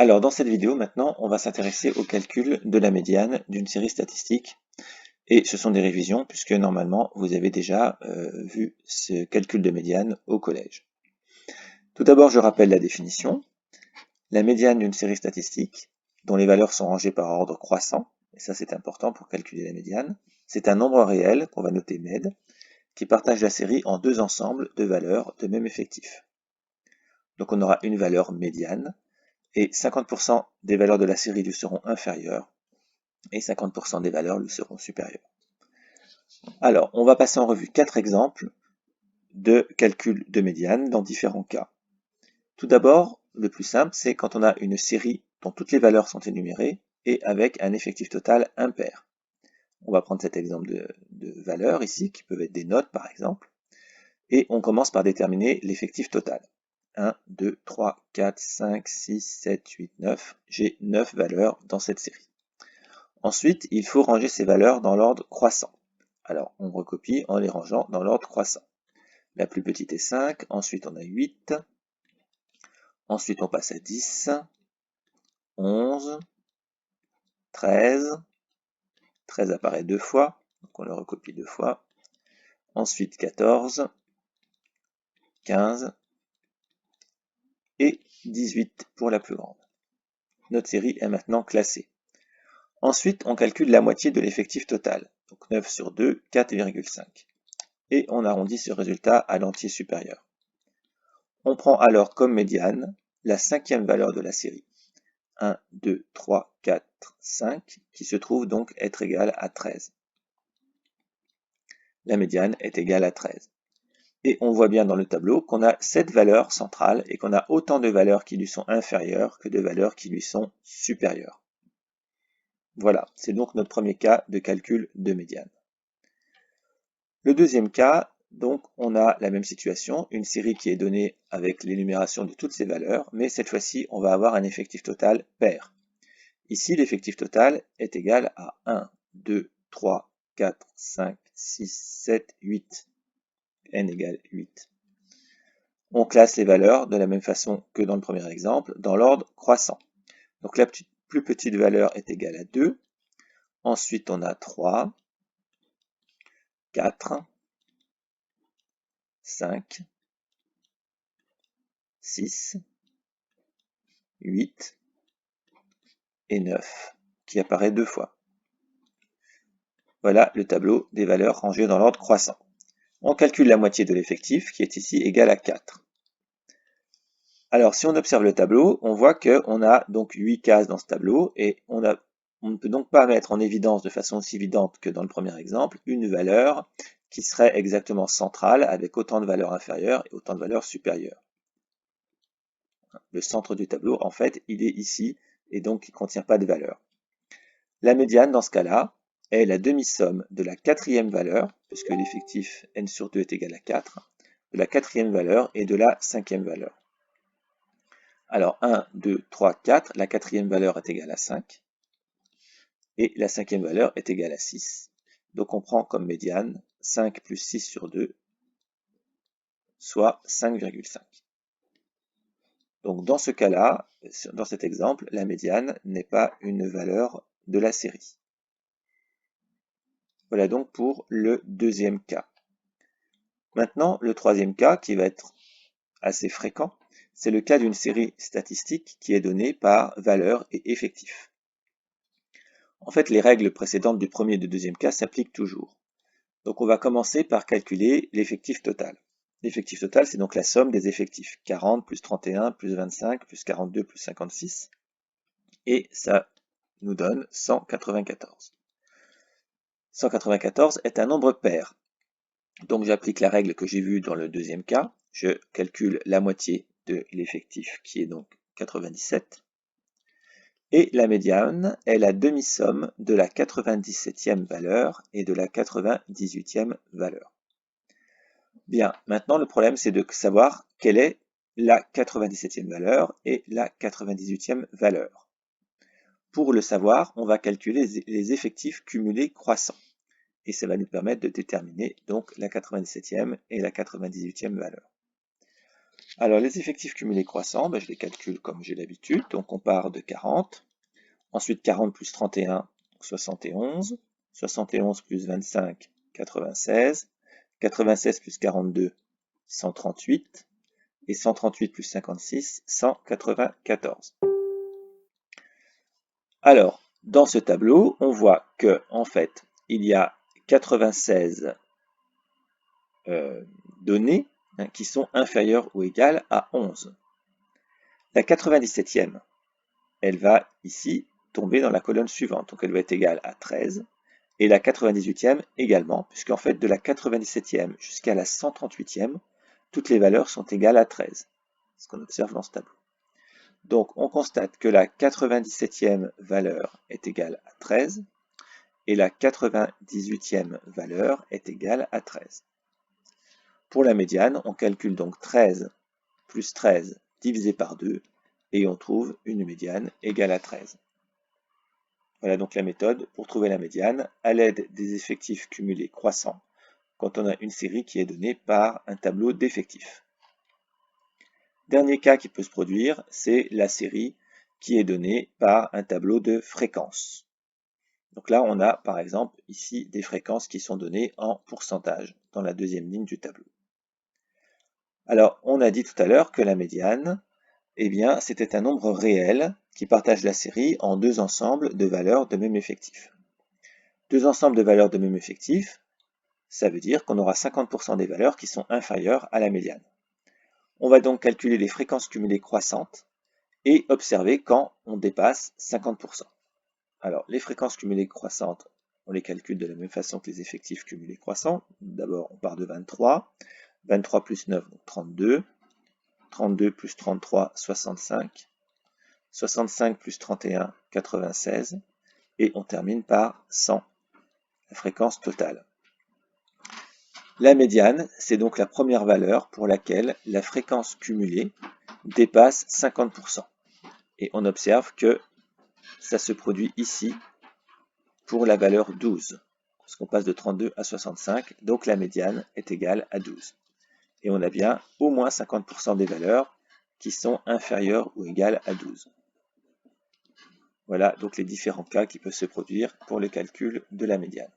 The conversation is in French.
Alors, dans cette vidéo, maintenant, on va s'intéresser au calcul de la médiane d'une série statistique. Et ce sont des révisions, puisque normalement, vous avez déjà vu ce calcul de médiane au collège. Tout d'abord, je rappelle la définition. La médiane d'une série statistique, dont les valeurs sont rangées par ordre croissant, et ça c'est important pour calculer la médiane, c'est un nombre réel, qu'on va noter med, qui partage la série en deux ensembles de valeurs de même effectif. Donc on aura une valeur médiane, et 50% des valeurs de la série lui seront inférieures, et 50% des valeurs lui seront supérieures. Alors, on va passer en revue 4 exemples de calcul de médiane dans différents cas. Tout d'abord, le plus simple, c'est quand on a une série dont toutes les valeurs sont énumérées et avec un effectif total impair. On va prendre cet exemple de valeurs ici, qui peuvent être des notes par exemple, et on commence par déterminer l'effectif total. 1, 2, 3, 4, 5, 6, 7, 8, 9. J'ai 9 valeurs dans cette série. Ensuite, il faut ranger ces valeurs dans l'ordre croissant. Alors, on recopie en les rangeant dans l'ordre croissant. La plus petite est 5, ensuite on a 8, ensuite on passe à 10, 11, 13, 13 apparaît deux fois, donc on le recopie deux fois, ensuite 14, 15 et 18 pour la plus grande. Notre série est maintenant classée. Ensuite, on calcule la moitié de l'effectif total, donc 9 sur 2, 4,5. Et on arrondit ce résultat à l'entier supérieur. On prend alors comme médiane la cinquième valeur de la série, 1, 2, 3, 4, 5, qui se trouve donc être égale à 13. La médiane est égale à 13. Et on voit bien dans le tableau qu'on a cette valeur centrale et qu'on a autant de valeurs qui lui sont inférieures que de valeurs qui lui sont supérieures. Voilà, c'est donc notre premier cas de calcul de médiane. Le deuxième cas, donc on a la même situation, une série qui est donnée avec l'énumération de toutes ces valeurs, mais cette fois-ci on va avoir un effectif total pair. Ici l'effectif total est égal à 1, 2, 3, 4, 5, 6, 7, 8. N égale 8. On classe les valeurs de la même façon que dans le premier exemple, dans l'ordre croissant. Donc la plus petite valeur est égale à 2. Ensuite, on a 3, 4, 5, 6, 8 et 9, qui apparaît deux fois. Voilà le tableau des valeurs rangées dans l'ordre croissant. On calcule la moitié de l'effectif, qui est ici égal à 4. Alors, si on observe le tableau, on voit qu'on a donc 8 cases dans ce tableau, et on ne peut donc pas mettre en évidence de façon aussi évidente que dans le premier exemple une valeur qui serait exactement centrale avec autant de valeurs inférieures et autant de valeurs supérieures. Le centre du tableau, en fait, il est ici et donc il ne contient pas de valeur. La médiane, dans ce cas-là, est la demi-somme de la quatrième valeur, puisque l'effectif n sur 2 est égal à 4, de la quatrième valeur et de la cinquième valeur. Alors 1, 2, 3, 4, la quatrième valeur est égale à 5. Et la cinquième valeur est égale à 6. Donc on prend comme médiane 5 plus 6 sur 2, soit 5,5. Donc dans ce cas-là, dans cet exemple, la médiane n'est pas une valeur de la série. Voilà donc pour le deuxième cas. Maintenant, le troisième cas, qui va être assez fréquent, c'est le cas d'une série statistique qui est donnée par valeur et effectif. En fait, les règles précédentes du premier et du deuxième cas s'appliquent toujours. Donc on va commencer par calculer l'effectif total. L'effectif total, c'est donc la somme des effectifs. 40 plus 31 plus 25 plus 42 plus 56. Et ça nous donne 194. 194 est un nombre pair. Donc j'applique la règle que j'ai vue dans le deuxième cas. Je calcule la moitié de l'effectif qui est donc 97. Et la médiane est la demi-somme de la 97e valeur et de la 98e valeur. Bien, maintenant le problème c'est de savoir quelle est la 97e valeur et la 98e valeur. Pour le savoir, on va calculer les effectifs cumulés croissants. Et ça va nous permettre de déterminer donc la 97e et la 98e valeur. Alors, les effectifs cumulés croissants, je les calcule comme j'ai l'habitude. Donc, on part de 40. Ensuite, 40 plus 31, 71. 71 plus 25, 96. 96 plus 42, 138. Et 138 plus 56, 194. Alors, dans ce tableau, on voit que, en fait, il y a 96 données qui sont inférieures ou égales à 11. La 97e, elle va ici tomber dans la colonne suivante, donc elle va être égale à 13. Et la 98e également, puisqu'en fait, de la 97e jusqu'à la 138e, toutes les valeurs sont égales à 13, ce qu'on observe dans ce tableau. Donc, on constate que la 97e valeur est égale à 13 et la 98e valeur est égale à 13. Pour la médiane, on calcule donc 13 plus 13 divisé par 2 et on trouve une médiane égale à 13. Voilà donc la méthode pour trouver la médiane à l'aide des effectifs cumulés croissants quand on a une série qui est donnée par un tableau d'effectifs. Dernier cas qui peut se produire, c'est la série qui est donnée par un tableau de fréquences. Donc là, on a par exemple ici des fréquences qui sont données en pourcentage dans la deuxième ligne du tableau. Alors, on a dit tout à l'heure que la médiane, eh bien, c'était un nombre réel qui partage la série en deux ensembles de valeurs de même effectif. Deux ensembles de valeurs de même effectif, ça veut dire qu'on aura 50% des valeurs qui sont inférieures à la médiane. On va donc calculer les fréquences cumulées croissantes et observer quand on dépasse 50%. Alors, les fréquences cumulées croissantes, on les calcule de la même façon que les effectifs cumulés croissants. D'abord, on part de 23. 23 plus 9, donc 32. 32 plus 33, 65. 65 plus 31, 96. Et on termine par 100, la fréquence totale. La médiane, c'est donc la première valeur pour laquelle la fréquence cumulée dépasse 50%. Et on observe que ça se produit ici pour la valeur 12, parce qu'on passe de 32 à 65, donc la médiane est égale à 12. Et on a bien au moins 50% des valeurs qui sont inférieures ou égales à 12. Voilà donc les différents cas qui peuvent se produire pour le calcul de la médiane.